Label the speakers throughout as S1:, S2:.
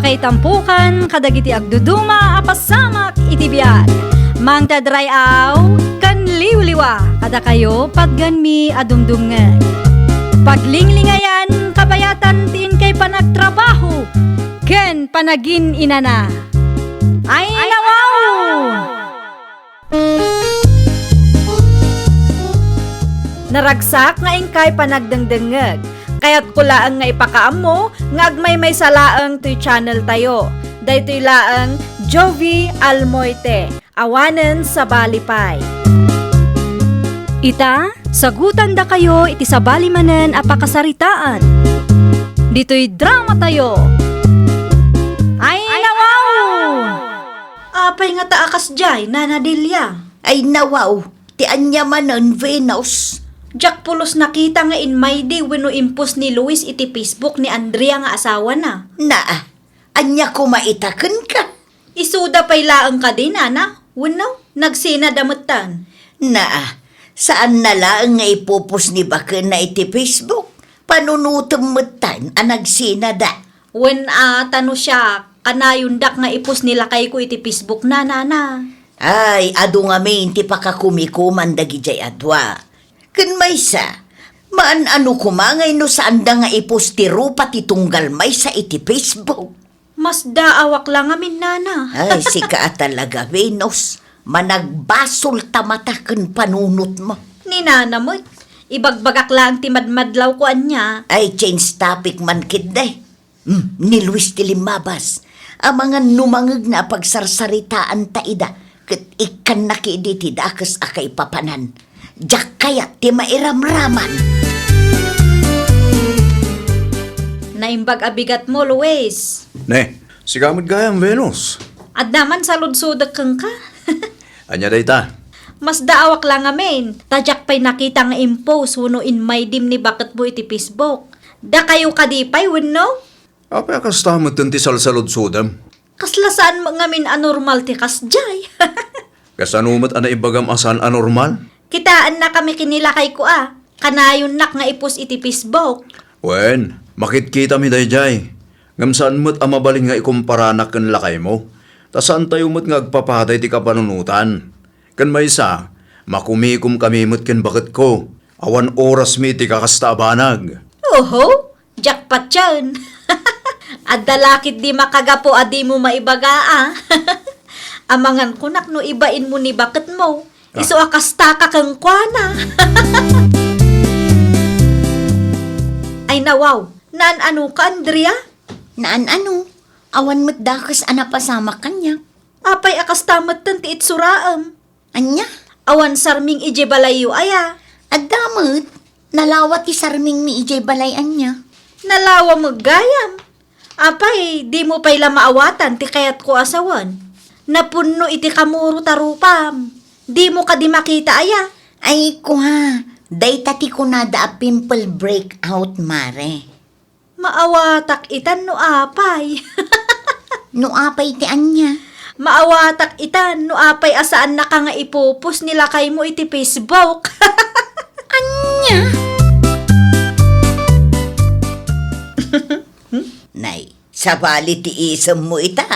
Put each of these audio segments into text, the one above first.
S1: kay tampukan, kadagiti agduduma, apasamak itibiyag. Mang tadray aw, kan liwliwa, kada kayo padganmi adumdumngeg. Paglinglingayan, kabayatan tin kay panagtrabaho, ken panagin inana. Ay nawaw! Naragsak nga ingkay panagdengdengeg. Kaya't kulaang nga ipakaam mo, nga agmay may salaang to'y channel tayo. Daytoy laang Jovi Almoite, awanen sa balipay. Ita, sagutan da kayo iti sa balimanen apakasaritaan. Dito'y drama tayo. Ay nawaw!
S2: Apay nga taakas jay, nanadilya.
S3: Ay nawaw, ti anya manon Venus.
S2: Jack pulos nakita nga in my day weno impos ni Luis iti Facebook ni Andrea nga asawa na.
S3: Na, anya kumaitaken ka.
S2: Isuda pay laang ka din, ana. Weno, nagsinadamutan.
S3: Na, saan na lang nga ipupos ni Baken na iti Facebook? Panunutom mutan, anagsinada.
S2: Wen tano siya, kanayundak nga ipos nila kay ko iti Facebook na.
S3: Ay, adu nga may inti pa kakumikuman dagi jay adwa. Ken maysa, maan ano kumangay no saan da nga ipos ti rupa ti tunggal may sa iti Facebook.
S2: Mas daawak lang amin, nana.
S3: Ay, sika talaga, Venus. Managbasol tamata ken panunot mo.
S2: Ni nana mo, ibagbagak lang ti madmadlaw ko anya.
S3: Ay, change topic man kitday. Ni Luis Tilimabas. Ang mga numangag na pagsarsaritaan taida, ket ikan nakiditi dakas akay papanan. Diyak kaya ti mairamraman.
S2: Naimbag abigat mo, Luis.
S4: Ne, sigamit gayam Venus.
S2: At naman sa ludsudag kang ka.
S4: Anya day ta?
S2: Mas daawak lang amin. Tadyak pa'y nakita nga impose wano in my dim ni bakit mo iti Facebook. Da kayo kadipay, wano?
S4: Apa kastamot ti salsalod sudam?
S2: Kaslasaan mo ngamin anormal ti kasjay.
S4: Kasanumat ana ibagam asan anormal?
S2: Kitaan na kami kinilakay ko Kanayon nak nga ipos iti Facebook.
S4: Wen, makitkita mi dayjay. Ngam saan mo't amabaling nga ikumparanak ken lakay mo? Ta saan tayo mo't nga agpapaday ti kapanunutan? Ken maysa, makumikom kami mo't ken bakit ko. Awan oras mi ti kakastabanag.
S2: Oho, jackpot yan. At dalakit di makagapo adi mo maibaga Amangan ko nak no ibain mo ni bakit mo. Iso akastaka kang kwana. Ay nawaw, naan ano ka, Andrea?
S3: Naan ano? Awan mo't dakas anapasama kanya.
S2: Apay akastamat tan ti itsuraam.
S3: Anya?
S2: Awan sarming ije balayo aya.
S3: Adamot, nalawat ti sarming mi ijay balay anya.
S2: Nalawa magayam. Apay, di mo pa'y lamaawatan ti kayat ko asawan. Napunno iti kamuro tarupam. Di mo ka di makita aya.
S3: Ay ko ha, day tati ko nada a pimple breakout mare.
S2: Maawatak itan no apay.
S3: No apay ti anya.
S2: Maawatak itan no apay asaan na ka nga ipupos nila kay mo iti Facebook.
S3: Anya? Nay, sabali ti isam mo ita.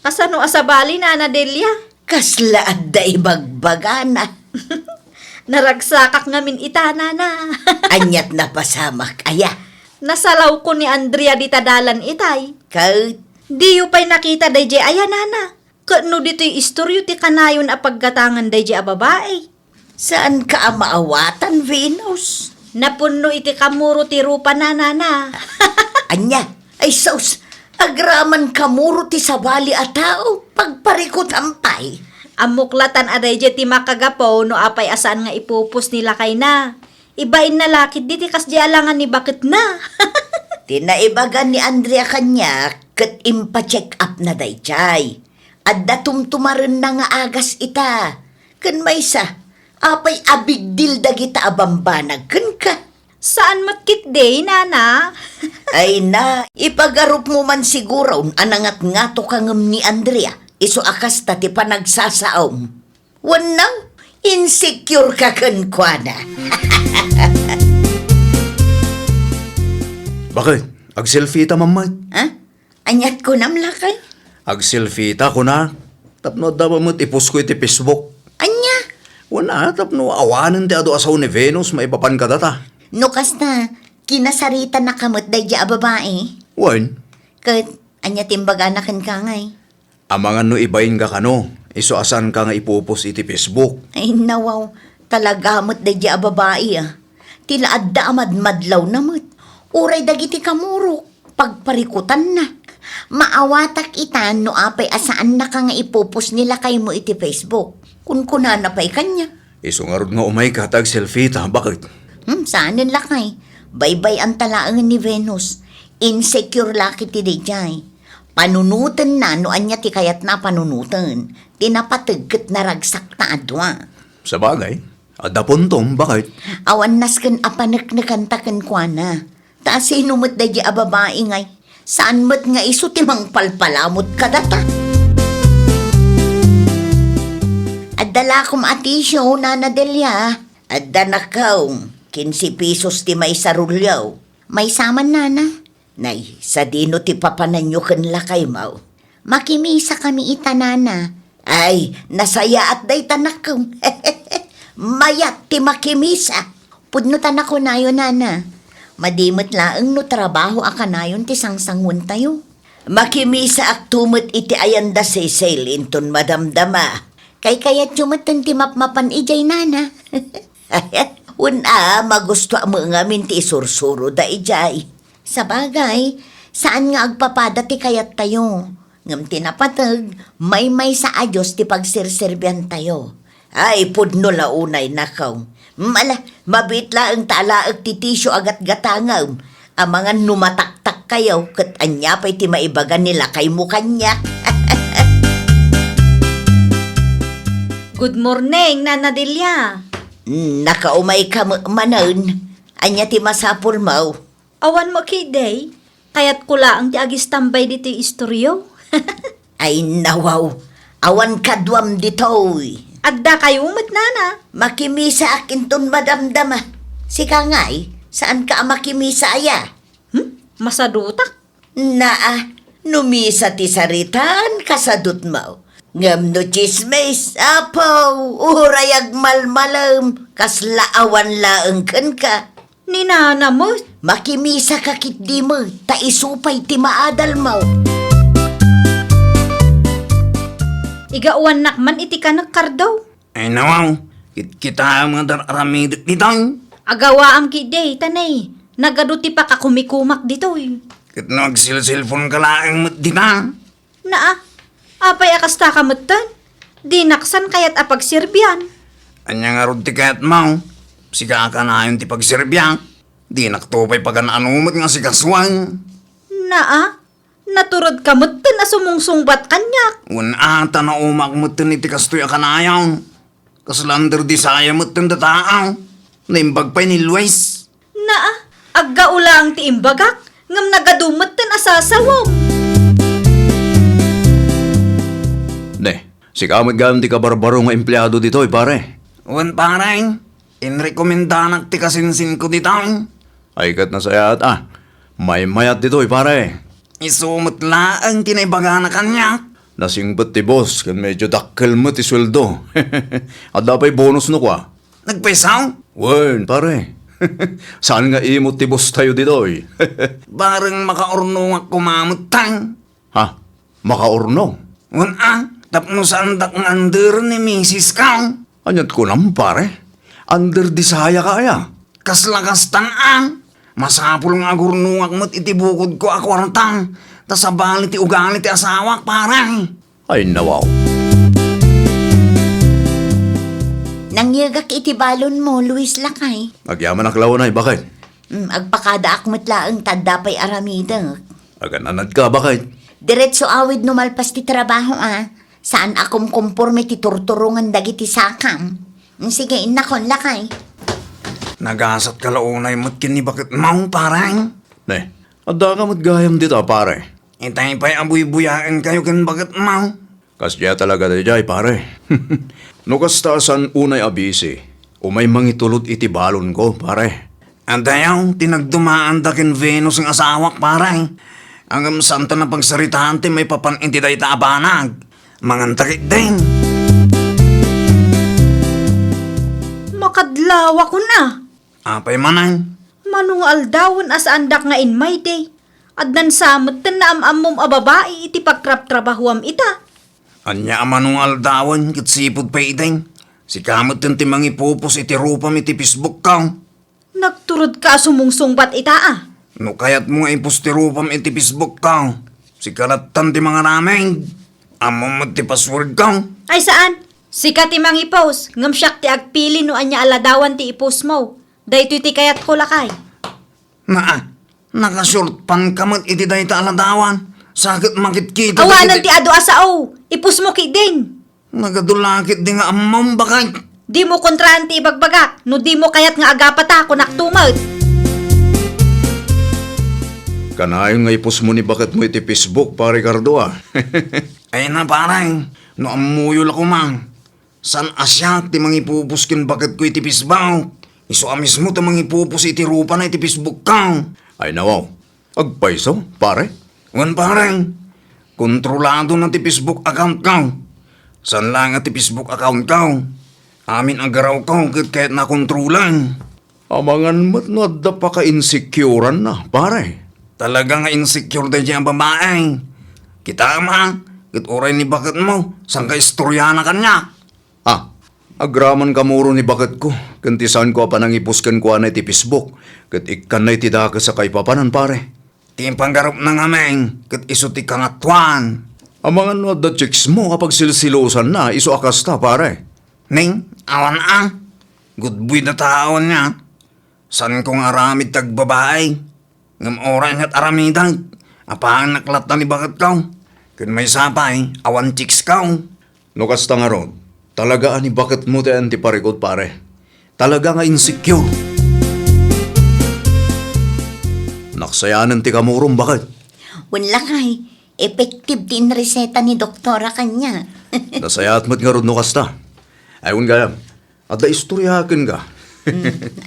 S2: Kasano asabali na Delia?
S3: Kasla at day bagbagana.
S2: Naragsakak ngamin ita na.
S3: Anyat na pasamak aya.
S2: Nasalaw ko ni Andrea di tadalan itay.
S3: Kaut,
S2: Di yu pa'y nakita dayjay aya nana. Kano dito'y istoryo ti kanayon a paggatangan dayjay a babae.
S3: saan ka maawatan, Venus?
S2: Napunno iti kamuro ti rupa na.
S3: Anya, ay sos, agraman kamuro ti sabali a tao, pagparikot ampay.
S2: Amuklatan aday je ti makagapo no apay asaan nga ipupus nila kay na. Ibain na lakit di ti kasdi alangan ni bakit na.
S3: Tinaibagan ni Andrea kanya ket impa-check up na dayjay. Adda tumtumaren na nga agas ita. Ken maysa, apay abig deal dagita abambanag ken ka.
S2: Saan matkit day, nana?
S3: Ay na, ipagarup mo man siguro anangat nga to kangem ni Andrea. Iso akas ta ti panagsasaom. Wanaw, insecure ka ken kuana.
S4: Bakit? Ag-selfie ta, mamay?
S3: Ha? Anyat ko namlakay.
S4: Agsilfita ko na. Tapno daw mo't ipus ko iti Facebook.
S3: Anya?
S4: Wala, tapno awanan ti ado asaw ni Venus maipapan ka data.
S3: Nukas na, kinasarita na kamot day a babae.
S4: Wan,
S3: Kat, anya timbaga na kan ka ngay.
S4: amangan no ibayin ka kano. Iso asan ka nga ipupos iti Facebook.
S3: Ay nawaw, talaga mo't day a babae ah. Tila adda amadmadlaw na mo't. Uray dagiti kamurok, pagparikutan na. Maawatak itan no apay asaan na ka nga ipupos nila kay mo iti Facebook. Kun kunana pa'y kanya.
S4: Iso nga rod nga umay ka tag selfita, bakit?
S3: Saanin lakay? Baybay ang talaang ni Venus. Insecure laki ti Dijay. Panunutan na no anya ti kayat na panunutan. Tinapatagkat na ragsak na adwa.
S4: Sa bagay, ada puntong, bakit?
S3: Awan nasken apanek na kantaken kwa na. Taas sinumot da di ababae ngay. Saan mo't nga iso timang palpalamot kadata. Adala kum atisyo, Nana Delia. Adda na kaum. 15 pesos ti may sarulyaw. May saman, Nana. Nay, sa dino ti papananyo ken lakay maw. Makimisa kami ita, Nana. Ay, nasaya at day tanakaw. Mayat ti makimisa. Pudnutan ako na yun, Nana. Madimot laeng no trabaho akanayon ti sangsangun tayo. Makimisa ak tumot iti ayanda sesel inton madamdama. Kay kayat yumatan ti mapmapan ijay, Nana. Una, magusto mo nga minti isursuro da ijay. Sa bagay, saan nga agpapada ti kayat tayo? Ngam tinapatag, may sa ayos ti pagsirsirbian tayo. Ay, pudno launay nakaw. Mabitla ang talaag ti tisyo agat gatangaw. Ang mga numataktak kayaw, kat anya pa'y ti maibagan nila kay mukanya.
S2: Good morning, Nana Delia.
S3: Nakaumay ka manan. Anya ti masapul mau.
S2: Awan mo kiday, kaya't kula ang ti agis tambay dito istoryo.
S3: Ay nawaw, awan kadwam ditoy.
S2: Adda kayo umat, Nana.
S3: Makimisa akin ton madamdama. Sika ngay, saan ka makimisa aya?
S2: Masadutak.
S3: Naa, numisa ti saritan kasadut mau. Ngam no chismes, apaw, urayag malmalam, kasla awan laeng ken ka.
S2: Ni Nana mo.
S3: Makimisa ka kitdi mo, ta isupay ti maadal mau.
S2: Igauan nakman iti ka nagkardaw.
S4: Ay nawaw, kita mga daramid ditang.
S2: Agawa ang kiday, tanay. Nagaduti pa ka kumikumak dito eh.
S4: Kit nagsil-silfon ka lang ditang.
S2: Naa, apay akasta ka matan. Dinaksan kaya't apagsirbyan.
S4: Anya nga rod ti kayat mau. Sika ka na yun ti pagsirbyan. Di naktupay pag-anumot nga si kaswang.
S2: Naa, naturod ka matan na sumungsungbat kanyak.
S4: Ata na umak mo iti kastoy akanayaw. Kaslander di saya mo dataaw. Naimbag pa'y ni Luis.
S2: Naa, aggaula ang tiimbagak. Ngam nagadumat tan asasawaw.
S4: Ne, si kamot gam ti kabarbaro nga empleyado dito pare.
S5: Parang, inrekomendanak ti kasinsin ko ditang.
S4: Ay kat na sayat may mayat dito pare.
S5: Isumot laang tinaibaga na kanya.
S4: Nasingbat ti boss kan medyo dakkel mo ti sweldo. At dapay bonus no kwa.
S5: Nagpesaw?
S4: Wen pare. Saan nga imot ti boss tayo dito
S5: Barang makaurno nga kumamot tang.
S4: Ha? Makaurno?
S5: Tapno saan dak ng under ni Mrs. Kang.
S4: Anyat ko nam pare. Under di saya kaya.
S5: Kaslakas tanang. Masapul nga agurnungak mo't itibukod ko akwartang. Tas abali ti ugali ti asawak parang.
S4: Ay nawaw.
S3: Nangyagak iti balon mo, Luis Lakay.
S4: Agyaman ang klawanay, bakit?
S3: Agpakada akmat laeng tadapay aramida.
S4: Agananad ka, bakit?
S3: Diretso awid numalpas ti trabaho Saan akom komporme ti turturungan dagiti sakam. Sige, inakon Lakay.
S5: Nagasat ka launay mo't kinibakit mau parang.
S4: Ne, adda ka mo't gayam dito, pare.
S5: Itay pa'y abuy-buyaan kayo kan bakit mau.
S4: Kasya talaga di jay, pare. No kastasan unay abisi, umay mangitulot iti balon ko, pare.
S5: Andayaw, tinagdumaan da kin Venus ng asawak parang. Hanggang saan ta na pagsaritahan ti may papaninti day ta abanag. Mangantakit din.
S2: Makadlawa ko na.
S5: Apay manay.
S2: Manungal dawon as andak nga in my day. Adnan samot tan na amom a babae iti pagtrap-trabahuam ita.
S5: Anya amanong aldawan kit sipod pa iteng. Si kamot ti mangipupos iti rupam iti Facebook ka.
S2: Nagturod ka sumungsungbat ita ah.
S5: No kayat mo nga ipos ti rupam iti Facebook ka. Si kalatan ti mga rameng. Amo mo ti password ka.
S2: Ay saan? Sikat imang ipos. Ngam siyak ti agpili no anya aladawan ti ipos mo. Daytoy ti kayat ko lakay.
S5: Nakashort pan kamot iti day ta aladawan. Sakit makit kita.
S2: Awanan ti ado asao. Ipos mo ki din.
S5: Nagadulakit di nga amam bakay.
S2: Di mo kontraan ti ibagbagak. No di mo kayat nga agapata ako naktumad.
S4: Kanayon nga ipos mo ni bakit mo iti Facebook, pa Ricardo ah.
S5: Ay na parang. No amuyol ako mang. San asya ti mangipupuskin bakit ko iti Facebook. Iso amis mo ti mangipupus iti rupa na iti Facebook ka.
S4: Ay nawaw, agpaiso, pare.
S5: Wan parang. Kontrolado na ti Facebook account ka. San lang nga ti Facebook account ka. Amin ang garaw ka kahit nakontrolan.
S4: Amangan mo't no adda pa ka-insecurean na, pare.
S5: Talaga nga insecure din siya ang babae. Kita ma, kit oray ni bakit mo, saan ka istorya na kanya?
S4: Ah, agraman kamuro ni bakit ko. Kantisan ko pa nang ipuskan ko na iti Facebook. Kat ikan na iti daka sa kaipapanan, pare.
S5: Timpanggarap na nga meng, kit iso ti kangatwan.
S4: Amangan no adda chicks mo kapag silsilosan na, iso akasta, pare.
S5: Ning, awan ang. Good boy na taon niya. San kong aramid tagbabae? Ngam oray nga't aramidag. Apaan naklat na ni bakit ka? Kun may sapay, awan chicks ka.
S4: No kasta nga ron, talaga ani bakit mo ti antiparikot, pare. Talaga nga insecure. Naksayanan ti kamurong bakit?
S3: Wala kay, effective din reseta ni doktora kanya.
S4: Nasayat mo't nga ron no kasta. Ayun gayam, at da istoryakin ka.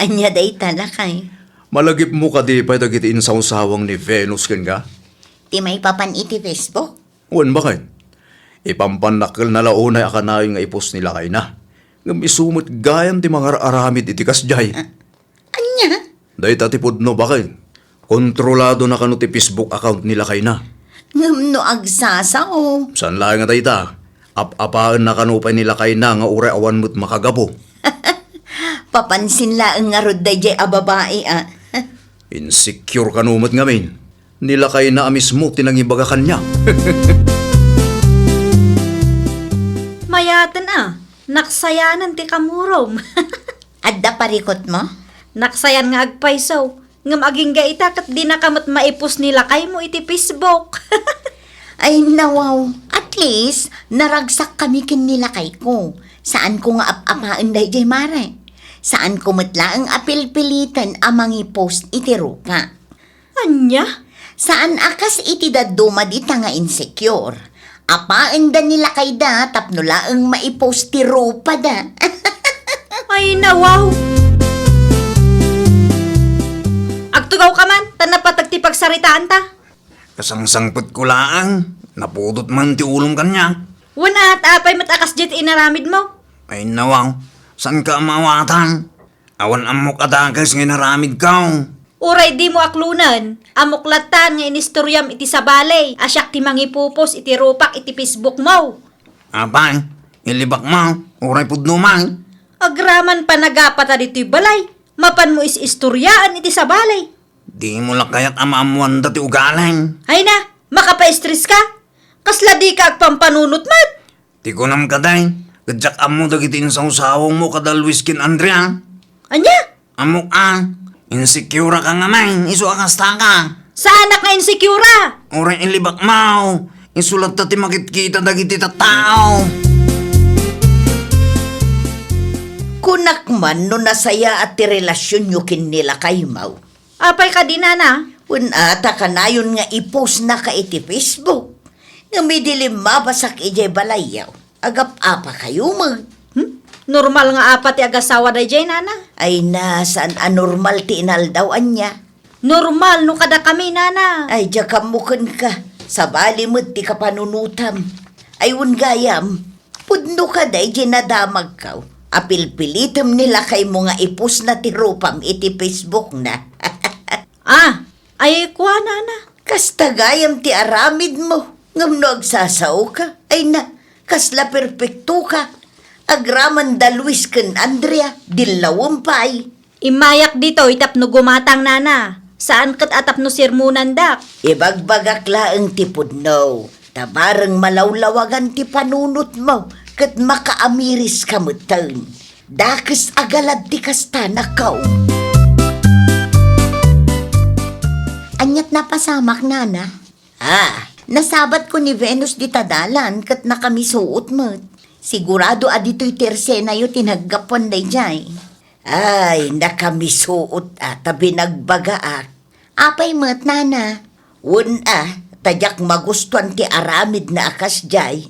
S3: Anya day talakay.
S4: Malagip mo ka di pa dagiti insawsawang ni Venus ken ka?
S3: Ti may papan iti Facebook.
S4: Wan bakit? Ipampanakil na launay akanayon nga ipos nila kay na. Ngam isumot gayam ti mga aramid iti kasjay.
S3: Anya?
S4: Dahi tatipod no bakit? Kontrolado na kano ti Facebook account nila kay na.
S3: Ngam no agsasao.
S4: San lang nga tayo ta? Apaan na kanupay nila kay na nga ure awan mo't makagapo.
S3: Papansin laeng nga rod day a babae ah.
S4: Insecure kanumot ngamin. Nila kay na mismo tinangibaga kanya.
S2: Mayatan ah. Naksayanan ti kamurom.
S3: Adda parikot mo?
S2: Naksayan nga agpaisaw. Ngam aging ga ita kat di na kamat maipos nila kay mo iti Facebook.
S3: Ay nawaw, at least naragsak kami kin nila kay ko. Saan ko nga apapaan day jay mare? Saan ko matla ang apil-pilitan amang i-post iti rupa?
S2: Anya?
S3: Saan akas iti daduma di nga insecure? Apaan da nila kay da tapno laeng maipost ti rupa da?
S2: Ay nawaw. Agtugaw ka man, tan napatag ti pagsaritaan ta.
S5: Kasangsangpot ko laang, napudot man ti ulong kanya.
S2: Wana at apay matakas jet inaramid mo.
S5: Ay nawaw, saan ka mawatan? Awan amok adagas nga naramid ka.
S2: Uray di mo aklunan. Amuklatan nga inistoryam iti sabalay. Asyak ti mangipupos iti rupak iti Facebook mo.
S5: Apay, ilibak mo, uray pudno man.
S2: Agraman pa nagapata dito'y balay. Mapan mo is istoryaan iti sabalay.
S5: Di mo lang kaya't amamuan dati ugaling.
S2: Ay na, makapa-stress ka. Kasla di ka agpampanunot mat.
S5: Di ko nam kaday, kadyak amo dagitin sa usawang mo kadalwis kin Andrea.
S2: Anya?
S5: Amok insecure ka nga man, iso akasta ka.
S2: Sa anak nga insecure?
S5: Oray ilibak mo, isulat tati makitkita dagiti tao.
S3: Kunak man no nasaya at ti relasyon nyo kin nila kay Mau.
S2: Apay ka di na.
S3: Ata ka na yun nga i-post na ka iti Facebook. Nga may dilim mabasak ijay balayaw. Agap-apa kayo mag.
S2: Normal nga apat ti agasawa da jay nana.
S3: Ay na, saan anormal ti inaldawan niya?
S2: Normal no kada kami, nana.
S3: Ay, diya kamukan ka. Sa bali mo ti ka panunutam. Ayun gayam, pudno ka day ginadamag ka. Apil-pilitam nila kay mo nga ipus na ti rupam iti Facebook na.
S2: Ay kuha, nana.
S3: Kasta gayam ti aramid mo. Ngam no agsasaw ka. Ay na, kasla perpekto ka. Agraman da Luis ken Andrea, dilawang pay.
S2: Imayak dito, itapno gumatang, nana. Saan kat atapno sirmunan dak?
S3: Ibagbagak laeng ti pudno. Tabarang malawlawagan ti panunot mo. Kat makaamiris ka mutan. Dakes agalad ti kasta na kaw.
S6: Anyat na pasamak, nana. Nasabat ko ni Venus di tadalan kat nakamisuot mo. Sigurado adito'y terse na yu tinaggapon day jay.
S3: Ay, nakamisuot tabi nagbagaak.
S6: Apay mo't, nana.
S3: Tadyak magustuhan ti aramid na akas jay.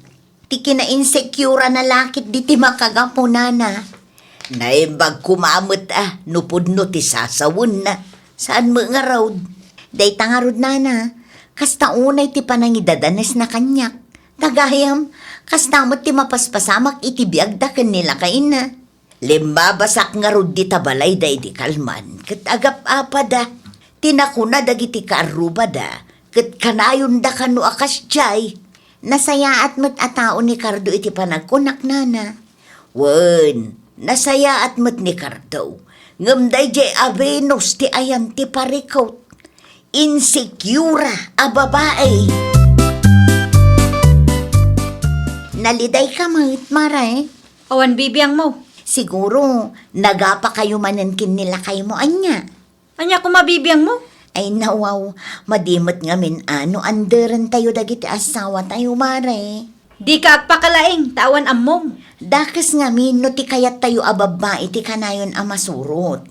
S6: Ti kina-insecure na lakit di ti makagapo, nana.
S3: Naimbag kumamot nupudno ti sasawun na. Saan mo nga raod?
S6: Day tangarod, nana. Kasta unay ti panangidadanes na kanyak. Tagayam, kasta mo't ti mapaspasamak iti biagda kanila kain na.
S3: Limbabasak nga rod di tabalay day di kalman. Kat agap apada. Tinakuna dagiti kaaruba da. Kat kanayon da kanu akas jay.
S6: Nasaya at mo't atao ni Cardo iti panagkunak, nana.
S3: Wen, nasaya at mat ni Cardo. Ngamday jay Avenos ti ayan ti parikot. Insecure a babae.
S6: Naliday ka mo't, maray.
S2: Awan bibiyang mo.
S6: Siguro, nagapa kayo manankin nila kayo mo, anya.
S2: Anya ko mabibiyang mo?
S6: Ay nawaw, madimot nga anderan tayo dagiti asawa tayo, mare.
S2: Di ka agpakalaing, tawan ammong.
S6: Dakas nga no ti kayat tayo ababa iti kanayon amasurot.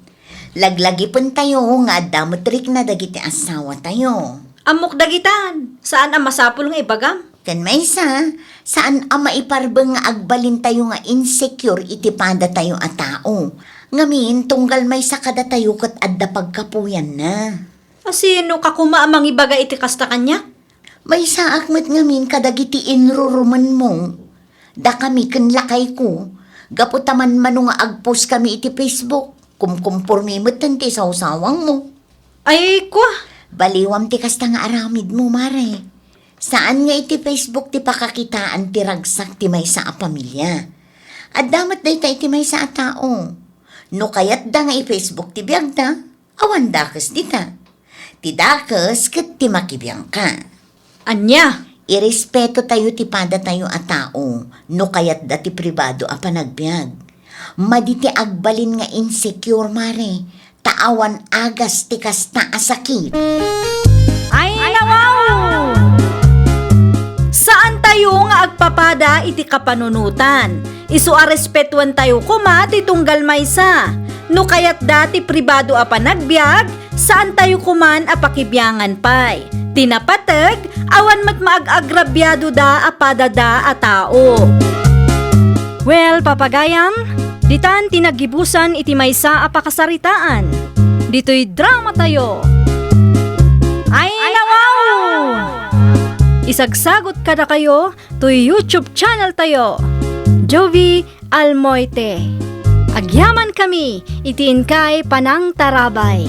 S6: Laglagi pun tayo nga damotrik na dagiti asawa tayo.
S2: Amok dagitan. Saan ang masapul nga ibagam?
S6: Kan maysa, saan ang maiparbeng nga agbalin tayo nga insecure iti pada tayo a tao. Ngamin, tunggal maysa kada tayo kat adda pagkapuyan na.
S2: Sino ka kumaamang ibaga iti kasta kanya?
S6: May saak met ngamin kadagiti inruruman mo. Da kami lakay ko. Gaputaman mano nga agpost kami iti Facebook. Kumkumpormi mo tanti sa usawang mo.
S2: Ay, kwa.
S6: Baliwam ti kasta nga aramid mo, mare. Saan nga iti Facebook ti pakakitaan ti ragsak ti may sa a pamilya. At damat day iti may sa a tao. No kayat da nga i-Facebook ti biyagda, awan dakas dita. Ti dakas kat ti makibiyang ka.
S2: Anya?
S6: Irespeto tayo ti pada tayo a tao, no kayat da ti pribado a panagbiag. Maditi agbalin nga insecure, mare. Taawan agas ti kasta a sakit.
S1: Ay, nawaw! Saan tayo nga agpapada iti kapanunutan? Isu a respetuan tayo kuma ti tunggal maysa. No kayat dati pribado a panagbiag, saan tayo kuman a pakibyangan pay. Tinapateg, awan mat maag-agrabyado da apada da a tao. Well, papagayam, ditan tinagibusan iti maysa a pakasaritaan. Dito'y drama tayo. Ay, nawaw! Isagsagot kada kayo to YouTube channel tayo. Jovi Almoite. Agyaman kami, itiin kay Panang Tarabay.